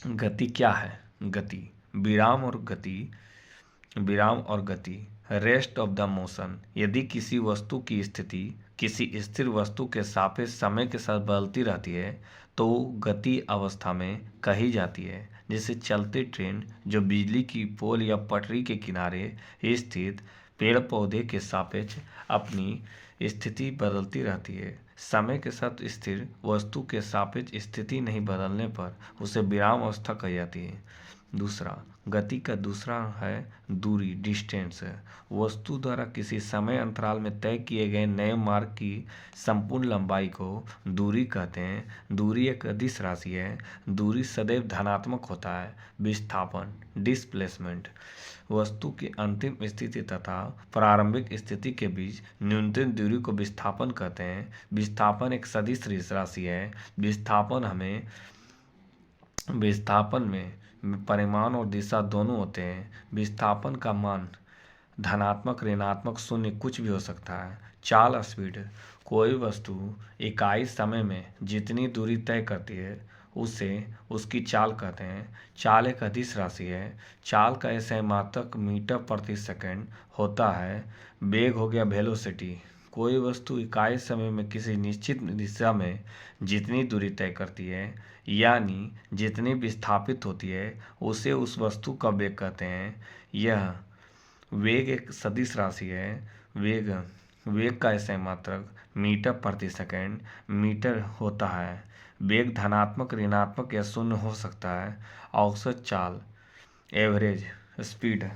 गति क्या है? गति विराम और गति रेस्ट ऑफ द मोशन। यदि किसी वस्तु की स्थिति किसी स्थिर वस्तु के सापेक्ष समय के साथ बदलती रहती है तो गति अवस्था में कही जाती है। जैसे चलती ट्रेन जो बिजली की पोल या पटरी के किनारे स्थित पेड़ पौधे के सापेक्ष अपनी स्थिति बदलती रहती है। समय के साथ स्थिर वस्तु के सापेक्ष स्थिति नहीं बदलने पर उसे विराम अवस्था कही जाती है। दूसरा, गति का दूसरा है दूरी, डिस्टेंस। वस्तु द्वारा किसी समय अंतराल में तय किए गए नए मार्ग की संपूर्ण लंबाई को दूरी कहते हैं। दूरी एक अदिश राशि है। दूरी सदैव धनात्मक होता है। विस्थापन, डिस्प्लेसमेंट, वस्तु की अंतिम स्थिति तथा प्रारंभिक स्थिति के बीच न्यूनतम दूरी को विस्थापन कहते हैं। विस्थापन एक सदिश राशि है। विस्थापन में परिमाण और दिशा दोनों होते हैं। विस्थापन का मान धनात्मक, ऋणात्मक, शून्य कुछ भी हो सकता है। चाल स्पीड, कोई वस्तु इकाई समय में जितनी दूरी तय करती है उसे उसकी चाल कहते हैं। चाल एक अदिश राशि है। चाल का ऐसे मात्रक मीटर प्रति सेकंड होता है। वेग हो गया वेलोसिटी, कोई वस्तु इकाई समय में किसी निश्चित दिशा में जितनी दूरी तय करती है यानी जितनी विस्थापित होती है उसे उस वस्तु का वेग कहते हैं। यह वेग एक सदिश राशि है। वेग का ऐसे मात्रक मीटर प्रति सेकंड मीटर होता है। वेग धनात्मक, ऋणात्मक या शून्य हो सकता है। औसत चाल, एवरेज स्पीड,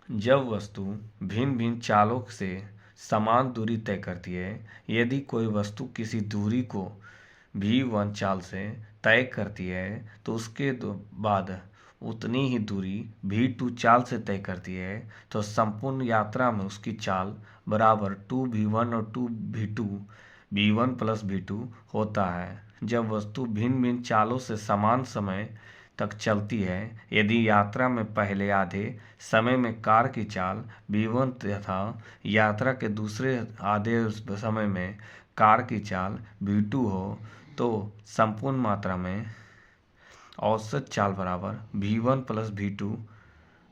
जब वस्तु भिन्न भिन्न चालों से समान दूरी तय करती है। यदि कोई वस्तु किसी दूरी को v1 चाल से तय करती है तो उसके बाद उतनी ही दूरी v2 चाल से तय करती है तो संपूर्ण यात्रा में उसकी चाल बराबर 2v1 और 2v2 v1 प्लस v2 होता है। जब वस्तु भिन्न भिन्न चालों से समान समय तक चलती है, यदि यात्रा में पहले आधे समय में कार की चाल v1 तथा यात्रा के दूसरे आधे समय में कार की चाल v2 हो तो संपूर्ण मात्रा में औसत चाल बराबर v1 प्लस v2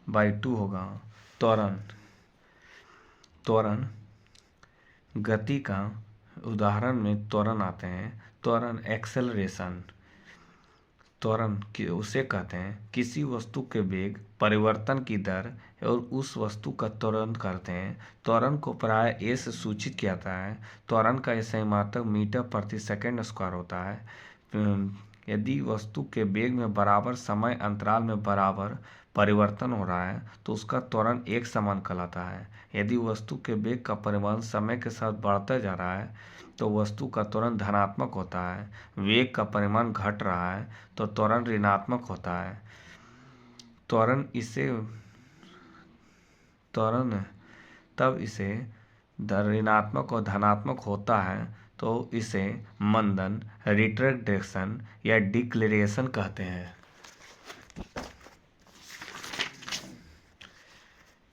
बाई 2 होगा। त्वरण, गति का उदाहरण में त्वरण आते हैं। त्वरण एक्सेलरेशन, त्वरण उसे कहते हैं किसी वस्तु के वेग परिवर्तन की दर और उस वस्तु का त्वरण करते हैं। त्वरण को प्राय ए से सूचित किया जाता है। त्वरण का ऐसे मात्रक मीटर प्रति सेकंड स्क्वायर होता है। यदि वस्तु के वेग में बराबर समय अंतराल में बराबर परिवर्तन हो रहा है तो उसका त्वरण एक समान कहलाता है। यदि वस्तु के वेग का परिमाण समय के साथ बढ़ता जा रहा है तो वस्तु का त्वरण धनात्मक होता है। वेग का परिमाण घट रहा है तो त्वरण ऋणात्मक होता है। त्वरण तब इसे ऋणात्मक और धनात्मक होता है तो इसे मंदन, रिट्रैक्शन या डिक्लेरेशन कहते हैं।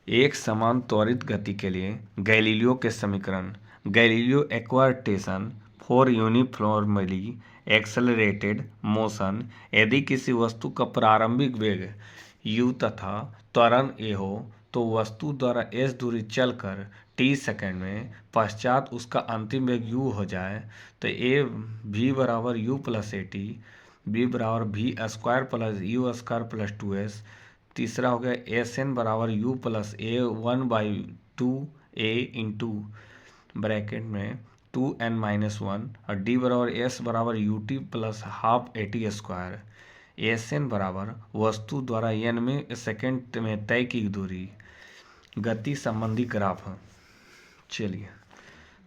एक समान त्वरित गति के लिए गैलीलियो के समीकरण। Galileo equation for uniformly accelerated motion. यदि किसी वस्तु का प्रारंभिक वेग u तथा त्वरण a हो तो वस्तु द्वारा s दूरी चलकर t सेकंड में पश्चात उसका अंतिम वेग u हो जाए तो a v बराबर u plus a t, b बराबर v square plus u square plus 2s। तीसरा हो गया एस एन बराबर u plus a 1/2 a into bracket में 2n-1 और डी बराबर एस बराबर u t plus half a t square. S n बराबर वस्तु द्वारा n सेकेंड में तय की दूरी। गति संबंधी ग्राफ। चलिए,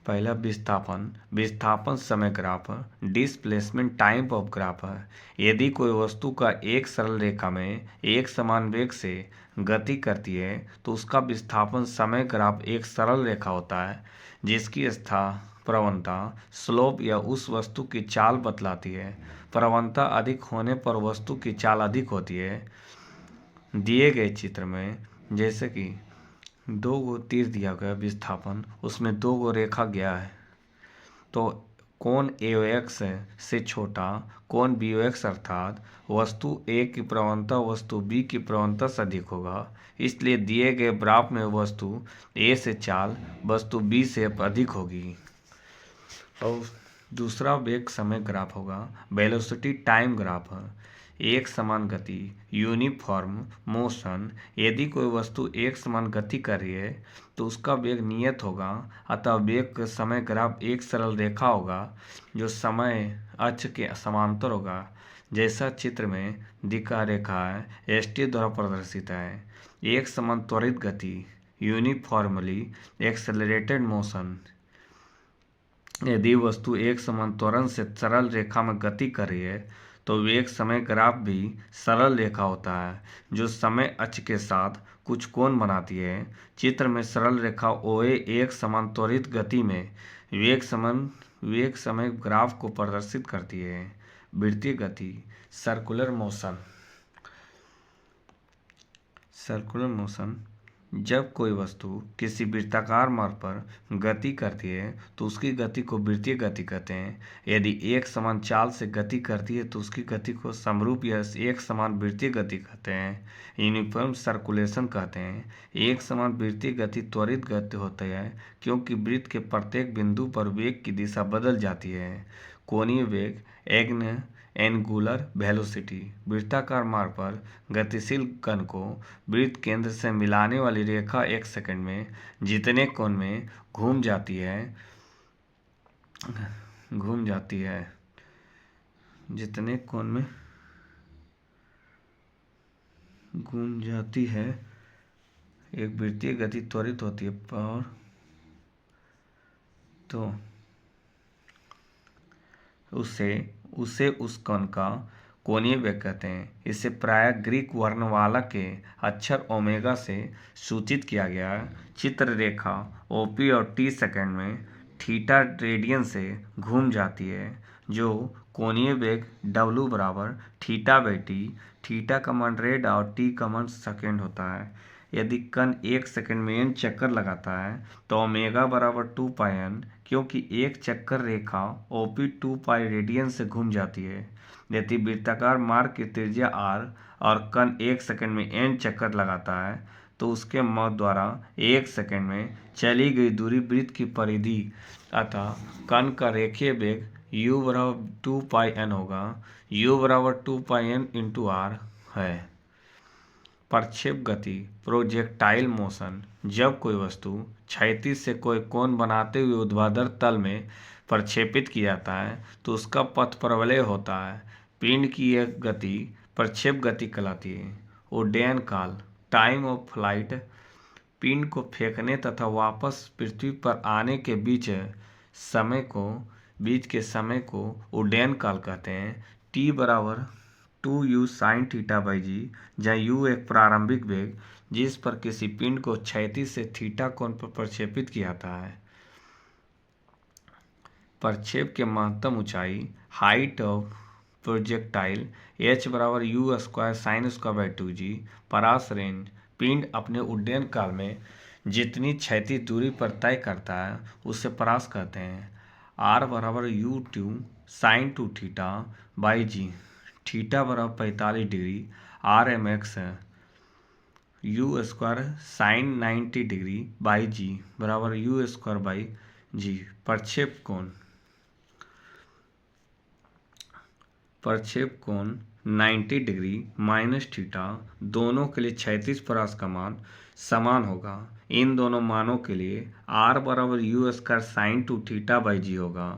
पहला विस्थापन समय graph, displacement time of graph है। यदि कोई वस्तु का एक सरल रेखा में एक समान वेग से गति करती है तो उसका विस्थापन समय ग्राफ एक सरल रेखा होता है जिसकी प्रवणता स्लोप या उस वस्तु की चाल बतलाती है। प्रवणता अधिक होने पर वस्तु की चाल अधिक होती है। दिए गए चित्र में जैसे कि 2 तीर दिया गया विस्थापन, उसमें 2 रेखा गया है तो कोण AOX से छोटा कोण BOX अर्थात वस्तु A की प्रवणता वस्तु B की प्रवणता से अधिक होगा। इसलिए दिए गए ग्राफ में वस्तु A से चाल वस्तु B से अधिक होगी। और दूसरा वेग समय ग्राफ होगा वेलोसिटी टाइम ग्राफ। एक समान गति यूनिफॉर्म मोशन। यदि कोई वस्तु एक समान गति कर रही है तो उसका वेग नियत होगा, अतः वेग का समय ग्राफ एक सरल रेखा होगा जो समय अक्ष के समांतर होगा, जैसा चित्र में दिखा रेखा है ST द्वारा प्रदर्शित है। एक समान त्वरित गति यूनिफॉर्मली एक्सेलरेटेड मोशन। यदि वस्तु एक समान त्वरण से सरल रेखा में गति कर रही है तो वेग समय ग्राफ भी सरल रेखा होता है जो समय अक्ष के साथ कुछ कोण बनाती है। चित्र में सरल रेखा OA एक समान त्वरित गति में वेग समय ग्राफ को प्रदर्शित करती है। वृत्तीय गति सर्कुलर मोशन। जब कोई वस्तु किसी वृत्ताकार मार्ग पर गति करती है तो उसकी गति को वृत्तीय गति कहते हैं। यदि एक समान चाल से गति करती है तो उसकी गति को समरूप या एक समान वृत्तीय गति कहते हैं, यूनिफॉर्म सर्कुलेशन कहते हैं। एक समान वृत्तीय गति त्वरित गति होती है क्योंकि वृत्त के प्रत्येक बिंदु पर वेग की दिशा बदल जाती है। कोणीय वेग एंगुलर वेलोसिटी। वृत्ताकार मार्ग पर गतिशील कण को वृत्त केंद्र से मिलाने वाली रेखा एक सेकंड में जितने कोण में घूम जाती है जितने कोण में घूम जाती है एक वृत्तीय गति त्वरित होती है और तो उसे उस कण का कोणीय वेग कहते हैं। इसे प्रायः ग्रीक वर्णमाला के अक्षर ओमेगा से सूचित किया गया है। चित्र रेखा OP और T सेकंड में थीटा रेडियन से घूम जाती है जो कोणीय वेग W बराबर θ/t। थीटा का मान रेड और T का मान सेकंड होता है। यदि कण एक सेकंड में n चक्कर लगाता है तो ओमेगा बराबर 2πn, क्योंकि एक चक्कर रेखा OP 2π रेडियन से घूम जाती है। यदि वृत्ताकार मार्ग की त्रिज्या r और कण एक सेकंड में n चक्कर लगाता है तो उसके मध्य द्वारा एक सेकंड में चली गई दूरी वृत्त की परिधि अतः कण का रेखीय वेग u बराबर 2πn होगा। u बराबर 2πn × r है। प्रक्षेप गति प्रोजेक्टाइल मोशन। जब कोई वस्तु क्षैतिज से कोई कोण बनाते हुए ऊर्ध्वाधर तल में प्रक्षेपित किया जाता है तो उसका पथ परवलय होता है। पिंड की यह गति प्रक्षेप गति कहलाती है। उड्डयन काल टाइम ऑफ फ्लाइट। पिंड को फेंकने तथा वापस पृथ्वी पर आने के बीच के समय को उड्डयन काल कहते हैं। T बराबर 2u sin θ/g, जहाँ u एक प्रारंभिक वेग जिस पर किसी पिंड को क्षैतिज से थीटा कोण पर प्रक्षेपित किया जाता है। प्रक्षेप के महत्तम ऊंचाई हाइट ऑफ प्रोजेक्टाइल h बराबर u² sin²/2g। परास रेंज पिंड अपने उड्डयन काल में जितनी क्षैतिज दूरी पर तय करता है उसे परास कहते हैं। r बराबर u2 sin2θ/g। थीटा बराबर 45 डिग्री। RMX u² sin 90 डिग्री/g बराबर u²/g। प्रक्षेप कोण 90 डिग्री माइनस थीटा दोनों के लिए क्षैतिज परास का मान समान होगा। इन दोनों मानों के लिए r बराबर u² sin 2θ/g होगा।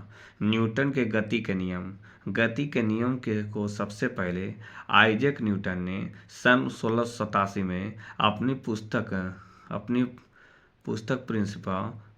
न्यूटन के गति के नियम। गति के नियम को सबसे पहले आइजैक न्यूटन ने सन 1687 में अपनी पुस्तक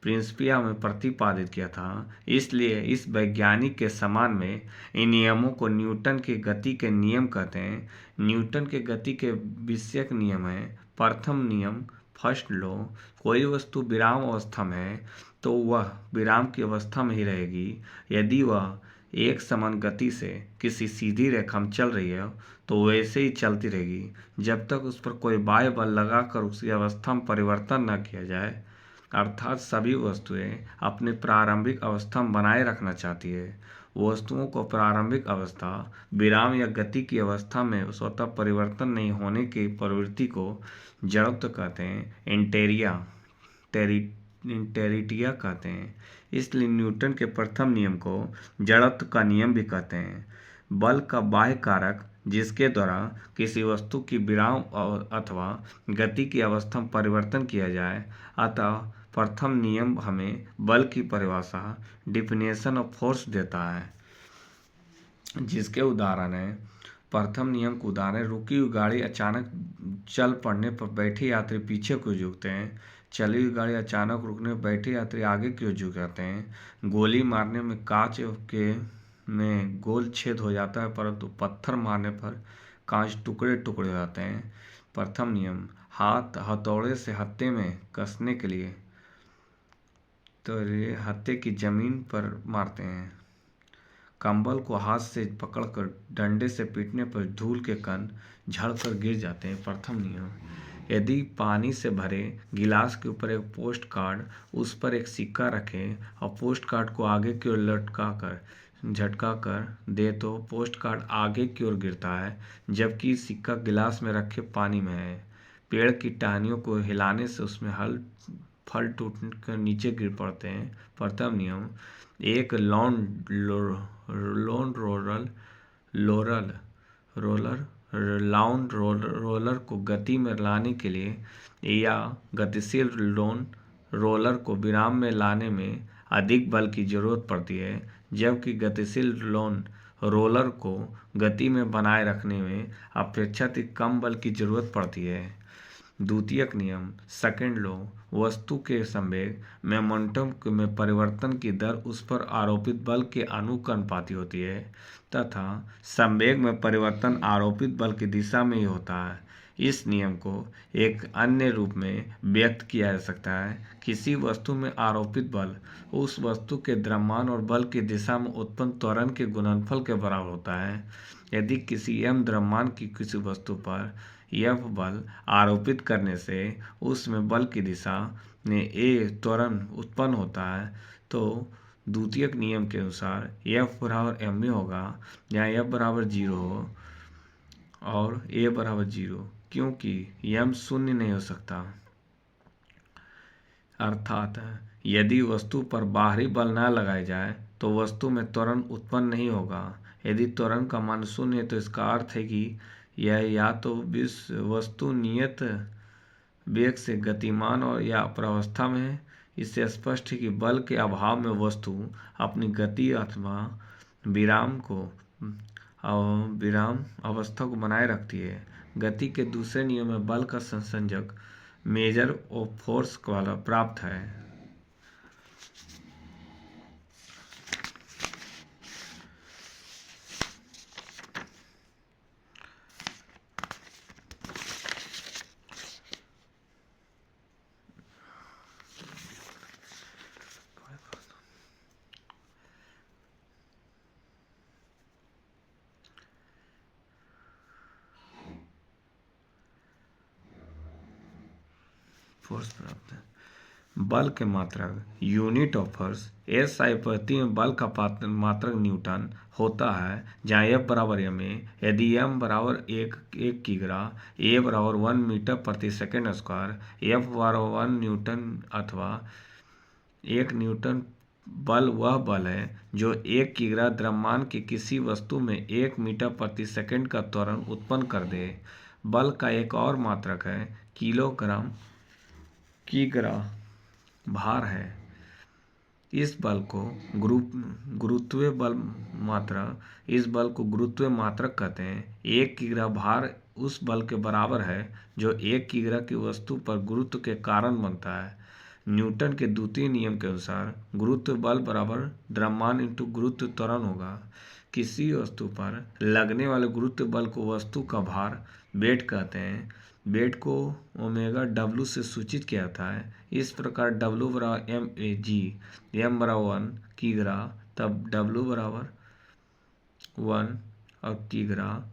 प्रिंसिपिया में प्रतिपादित किया था। इसलिए इस वैज्ञानिक के सम्मान में इन नियमों को न्यूटन के गति के नियम कहते हैं। न्यूटन के गति के विषयक नियम है। प्रथम नियम फर्स्ट लॉ। कोई वस्तु विराम अवस्था में है तो वह विराम की अवस्था में ही रहेगी। यदि वह एक समान गति से किसी सीधी रेखा में चल रही है तो वैसे ही चलती रहेगी जब तक उस पर कोई बाह्य बल लगाकर उसकी अवस्था में परिवर्तन न किया जाए। अर्थात सभी वस्तुएं अपनी प्रारंभिक अवस्था में बनाए रखना चाहती है। वस्तुओं को प्रारंभिक अवस्था, विराम या गति की अवस्था में स्वतः परिवर्तन नहीं होने की प्रवृत्ति को जड़त्व कहते हैं। इंटेरिटिया कहते हैं। इसलिए न्यूटन के प्रथम नियम को जड़त्व का नियम भी कहते हैं। बल का बाह्य कारक जिसके द्वारा किसी वस्तु की विराम अथवा गति की अवस्था में परिवर्तन किया जाए। अतः प्रथम नियम हमें बल की परिभाषा, डिफिनेशन ऑफ फोर्स देता है, जिसके उदाहरण है। प्रथम नियम के उदाहरण, रुकी हुई गाड़ी अचानक चल पड़ने पर बैठे यात्री पीछे क्यों झुकते हैं? चली हुई गाड़ी अचानक रुकने पर बैठे यात्री आगे क्यों झुक जाते हैं? गोली मारने में कांच के में गोल छेद हो जाता है, परंतु पत्थर मारने पर कांच टुकड़े टुकड़े हो जाते हैं। प्रथम नियम, हथौड़े से हत्थे में कसने के लिए तो ये हत्थे की जमीन पर मारते हैं। कंबल को हाथ से पकड़कर डंडे से पीटने पर धूल के कण झड़कर गिर जाते हैं। प्रथम नियम, यदि पानी से भरे गिलास के ऊपर एक पोस्ट कार्ड, उस पर एक सिक्का रखें और पोस्ट कार्ड को आगे की ओर झटका कर दे तो पोस्ट कार्ड आगे की ओर गिरता है, जबकि सिक्का गिलास में रखे पानी में है। पेड़ की टहनियों को हिलाने से उसमें फल टूट कर नीचे गिर पड़ते हैं। प्रथम नियम, एक लाउंड रोलर को गति में लाने के लिए या गतिशील लॉन रोलर को विराम में लाने में अधिक बल की जरूरत पड़ती है, जबकि गतिशील लॉन रोलर को गति में बनाए रखने में अपेक्षाकृत कम बल की जरूरत पड़ती है। द्वितीयक नियम, सेकंड लॉ, वस्तु के संवेग मोमेंटम में परिवर्तन की दर उस पर आरोपित बल के अनुपाती होती है, तथा संवेग में परिवर्तन आरोपित बल की दिशा में ही होता है। इस नियम को एक अन्य रूप में व्यक्त किया जा सकता है। किसी वस्तु में आरोपित बल उस वस्तु के द्रव्यमान और बल की दिशा में उत्पन्न त्वरण के गुणनफल के बराबर होता है। यदि किसी m द्रव्यमान की किसी वस्तु पर F बल आरोपित करने से उसमें बल की दिशा में a त्वरण उत्पन्न होता है, तो द्वितीयक नियम के अनुसार F बराबर ma होगा, जहाँ F बराबर 0 हो और a बराबर 0, क्योंकि m शून्य नहीं हो सकता। अर्थात यदि वस्तु पर बाहरी बल न लगाए जाए तो वस्तु में त्वरण उत्पन्न नहीं होगा। यदि त्वरण का मान शून्य है तो इसका अर्थ है कि यह या तो वस्तु नियत वेग से गतिमान और या प्रावस्था में है। इससे स्पष्ट है कि बल के अभाव में वस्तु अपनी गति अथवा विराम अवस्था को बनाए रखती है। गति के दूसरे नियम में बल का संसंजक मेजर ऑफ फोर्स वाला प्राप्त है। फोर्स प्राप्त है। बल के मात्रक यूनिट ऑफ फोर्स SI प्रति में बल का मात्रक न्यूटन होता है, जहाँ F बराबर ma। यदि m बराबर 1 किग्रा, a बराबर 1 मीटर प्रति सेकेंड स्क्वायर, F बराबर 1 न्यूटन अथवा 1 न्यूटन बल वह बल है जो 1 किग्रा द्रव्यमान की किसी वस्तु में 1 मीटर प्रति सेकेंड का त्वरण उत्पन्न कर दे। बल का एक और मात्रक है किग्रा भार है। इस बल को गुरुत्वीय मात्रक कहते हैं। 1 किग्रा भार उस बल के बराबर है जो 1 किग्रा की वस्तु पर गुरुत्व के कारण बनता है। न्यूटन के द्वितीय नियम के अनुसार गुरुत्व बल बराबर द्रव्यमान इंटू गुरुत्व त्वरण होगा। किसी वस्तु पर लगने वाले गुरुत्व बल को वस्तु का भार वेट कहते हैं। वेट को ओमेगा W से सूचित किया जाता है। इस प्रकार W बराबर MAG, m बराबर 1 किग्रा, तब W बराबर 1 और किग्रा,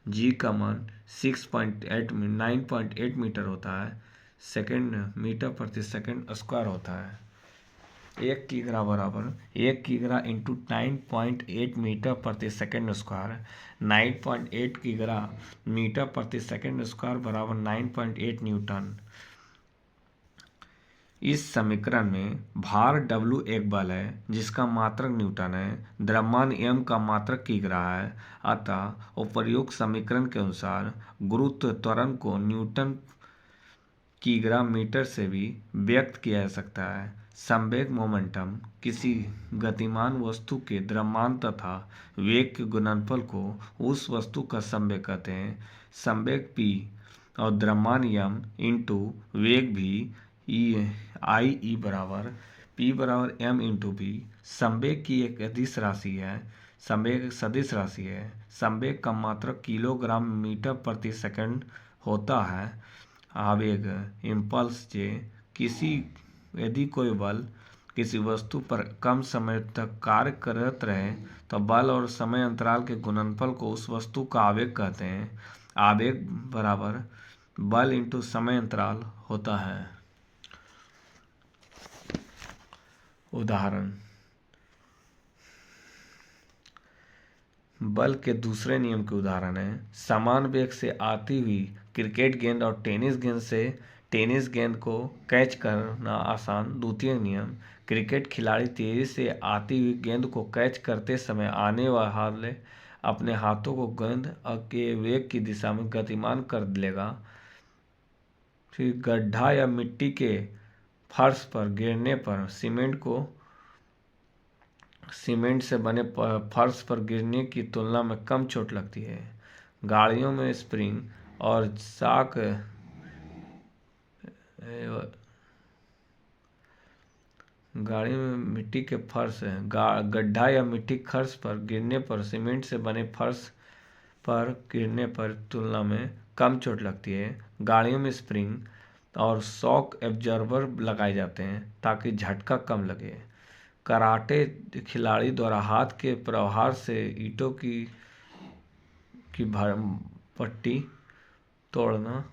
G का मान 9.8 मीटर होता है। सेकेंड मीटर प्रति सेकेंड स्क्वायर होता है। 1 किग्रा बराबर 1 किग्रा इंटू 9.8 मीटर प्रति सेकेंड स्क्वायर। 9.8 किग्रा मीटर प्रति सेकेंड स्क्वायर बराबर 9.8 न्यूटन। इस समीकरण में भार W एक बल है जिसका मात्रक न्यूटन है, द्रव्यमान m का मात्रक किग्रा है। अतः उपर्युक्त समीकरण के अनुसार गुरुत्व त्वरण को न्यूटन किग्रा मीटर से भी व्यक्त किया जा सकता है। संवेग मोमेंटम किसी गतिमान वस्तु के द्रव्यमान तथा वेग के गुणनफल को उस वस्तु का संवेग कहते हैं। संवेग p और द्रव्यमान m इंटू वेग भी I बराबर p बराबर m इंटू v। संवेग की एक अदिश राशि है, संवेग एक सदिश राशि है। संवेग का मात्रक किलोग्राम मीटर प्रति सेकंड होता है। आवेग इम्पल्स जे यदि कोई बल किसी वस्तु पर कम समय तक कार्य करत रहे तो बल और समय अंतराल के गुणनफल को उस वस्तु का आवेग कहते हैं। आवेग बराबर बल इंटू समय अंतराल होता है। उदाहरण, बल के दूसरे नियम के उदाहरण है। समान वेग से आती हुई क्रिकेट गेंद और टेनिस गेंद को कैच करना आसान। द्वितीय नियम, क्रिकेट खिलाड़ी तेजी से आती हुई गेंद को कैच करते समय आने वाले अपने हाथों को गेंद के वेग की दिशा में गतिमान कर लेगा। फिर गड्ढा या मिट्टी के फर्श पर गिरने पर सीमेंट से बने फर्श पर गिरने की तुलना में कम चोट लगती है। गाड़ियों में स्प्रिंग और शॉक गाड़ी में मिट्टी के फर्श गड्ढा या मिट्टी फर्श पर गिरने पर सीमेंट से बने फर्श पर गिरने पर तुलना में कम चोट लगती है। गाड़ियों में स्प्रिंग और शॉक एब्जॉर्बर लगाए जाते हैं ताकि झटका कम लगे। कराटे खिलाड़ी द्वारा हाथ के प्रहार से ईंटों की पट्टी तोड़ना